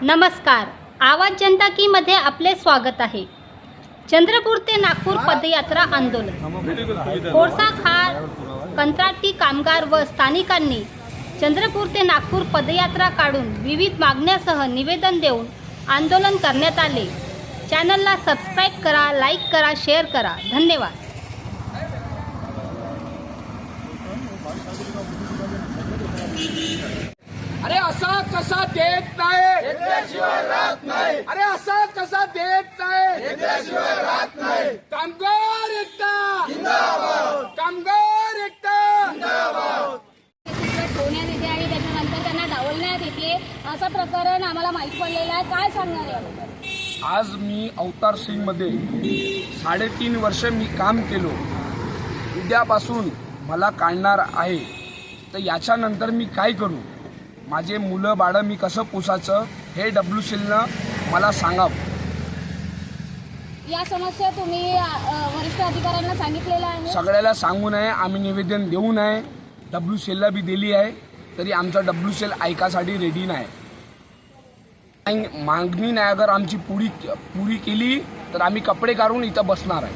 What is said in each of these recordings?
नमस्कार, आवाज जनता की मध्ये आपले स्वागत आहे। चंद्रपूर ते नागपूर पदयात्रा आंदोलन। कोळसा खार कंत्राटी कामगार व स्थानिकांनी चंद्रपूर ते नागपूर पदयात्रा काढून विविध मागण्यासह निवेदन देऊन आंदोलन करण्यात आले। चॅनलला सबस्क्राइब करा, लाईक करा, शेअर करा। धन्यवाद। अरे असा कसा देत नाही, अरे असा कसा देत नाही, कामगार एकता जिंदाबाद, कामगार एकता जिंदाबाद। ठेवण्यात येते आणि त्याच्यानंतर त्यांना डावलण्यात येते, असं प्रकरण आम्हाला माहिती पडलेलं आहे। काय सांगणार आहे? आज मी अवतार सिंग मध्ये 3.5 वर्ष मी काम केलो। उद्यापासून मला काढणार आहे, तर याच्यानंतर मी काय करू? माझे मुलं बाळ मी कसं पोसायचं हे WCLनं मला सांगावं। या समस्या तुम्ही वरिष्ठ अधिकाऱ्यांना सांगितलेलं आहे? सगळ्याला सांगू नये, आम्ही निवेदन देऊ नये, WCLला बी दिली आहे, तरी आमचा WCL ऐकासाठी रेडी नाही। मागणी नाही अगर आमची पुरी केली तर आम्ही कपडे काढून इथं बसणार आहे।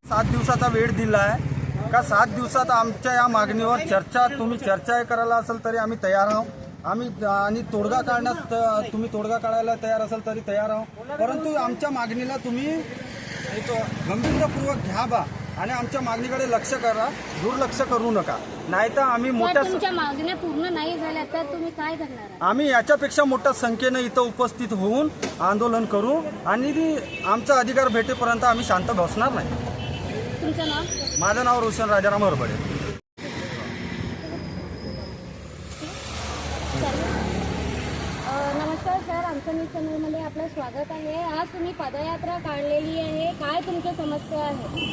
7 दिवसाचा वेळ दिला आहे का 7 दिवसात आमच्या या मागणीवर तुम्ही चर्चा करायला असेल तरी आम्ही तयार आहोत। आम्ही आणि तोडगा काढण्यात तुम्ही तोडगा काढायला तयार असेल तरी तयार आहोत, परंतु आमच्या मागणीला तुम्ही गंभीरतापूर्वक घ्या बा आणि आमच्या मागणीकडे लक्ष करा, दुर्लक्ष करू नका। नाहीतर आम्ही तुमच्या मागण्या पूर्ण नाही झाल्या तर तुम्ही काय करणार? आम्ही याच्यापेक्षा मोठ्या संख्येनं इथं उपस्थित होऊन आंदोलन करू आणि आमचा अधिकार भेटेपर्यंत आम्ही शांत बसणार नाही। तुमचं नाव? माझं नाव रोशन राजाराम हरबडे। नमस्कार सर, आमच्या न्यूज चॅनलमध्ये आपलं स्वागत आहे। आज तुम्ही पदयात्रा काढलेली आहे, काय तुमच्या समस्या आहे?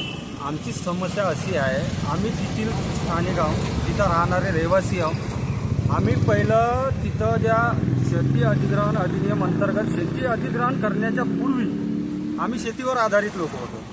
आमची समस्या अशी आहे, आम्ही तिथील स्थानिक आहोत, तिथं राहणारे रहिवासी आहोत। आम्ही पहिलं तिथं ज्या शेती अधिग्रहण अधिनियम अंतर्गत शेती अधिग्रहण करण्याच्या पूर्वी आम्ही शेतीवर आधारित लोक होतो।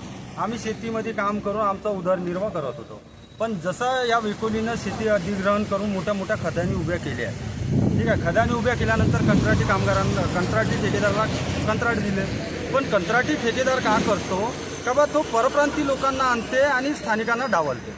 आम्ही शेतीमध्ये काम करून आमचा उदरनिर्वाह करत होतो, पण जसं या विकोलीनं शेती अधिग्रहण करून मोठ्या मोठ्या खदानी उभ्या केल्या आहेत। ठीक आहे, खदानी उभ्या केल्यानंतर कंत्राटी कामगारांना कंत्राटी ठेकेदाराला कंत्राट दिले, पण कंत्राटी ठेकेदार का करतो का बा तो परप्रांती लोकांना आणते आणि स्थानिकांना डावलते।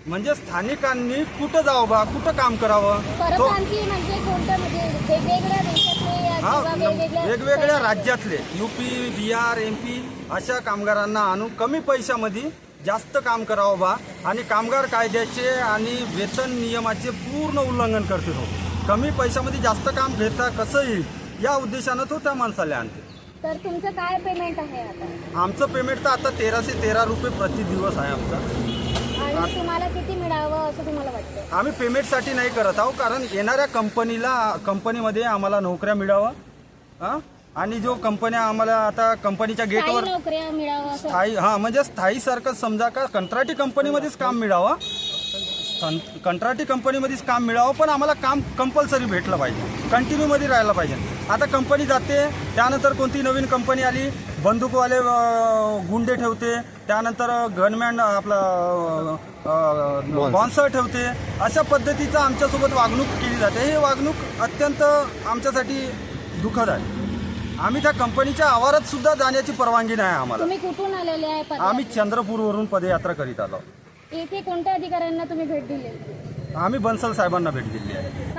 म्हणजे स्थानिकांनी कुठं जावं बा, कुठं काम करावं, परप्रांती म्हणजे कोणतं? म्हणजे वेगवेगळ्या देशातले वेगवेगळ्या राज्यातले UP, बिहार, MP अशा कामगारांना आणून कमी पैशामध्ये जास्त काम करावं बा आणि कामगार कायद्याचे आणि वेतन नियमाचे पूर्ण उल्लंघन करते तो। कमी पैशामध्ये जास्त काम घेता कसं येईल या उद्देशानं तो त्या माणसाला आणते। तर तुमचं काय पेमेंट आहे आता? आमचं पेमेंट तर आता 1313 रुपये प्रति दिवस आहे आमचा। आणि तुम्हाला किती मिळावं असं तुम्हाला वाटतं? आम्ही पेमेंटसाठी नाही करत आहोत, कारण येणाऱ्या कंपनीमध्ये आम्हाला नोकऱ्या मिळावं आणि जो कंपन्या आम्हाला आता कंपनीच्या गेटवर नोकऱ्या मिळावं स्थायी म्हणजे स्थायी सारखं समजा का कंत्राटी कंपनीमध्येच काम मिळावं, कंत्राटी कंपनीमध्येच काम मिळावं, पण आम्हाला काम कंपल्सरी भेटलं पाहिजे, कंटिन्यूमध्ये राहायला पाहिजे। आता कंपनी जाते, त्यानंतर कोणती नवीन कंपनी आली, बंदूकवाले गुंडे ठेवते, त्यानंतर गनमॅन आपला बॉन्सर ठेवते, अशा पद्धतीचं आमच्यासोबत वागणूक केली जाते। ही वागणूक अत्यंत आमच्यासाठी दुःखद आहे। आम्ही त्या कंपनीच्या आवारात सुद्धा जाण्याची परवानगी नाही आम्हाला। तुम्ही कुठून आलेले आहे? आम्ही चंद्रपूरवरून पदयात्रा करीत आलो। येथे कोणत्या अधिकाऱ्यांना तुम्ही भेट दिली? आम्ही बन्सल साहेबांना भेट दिली आहे।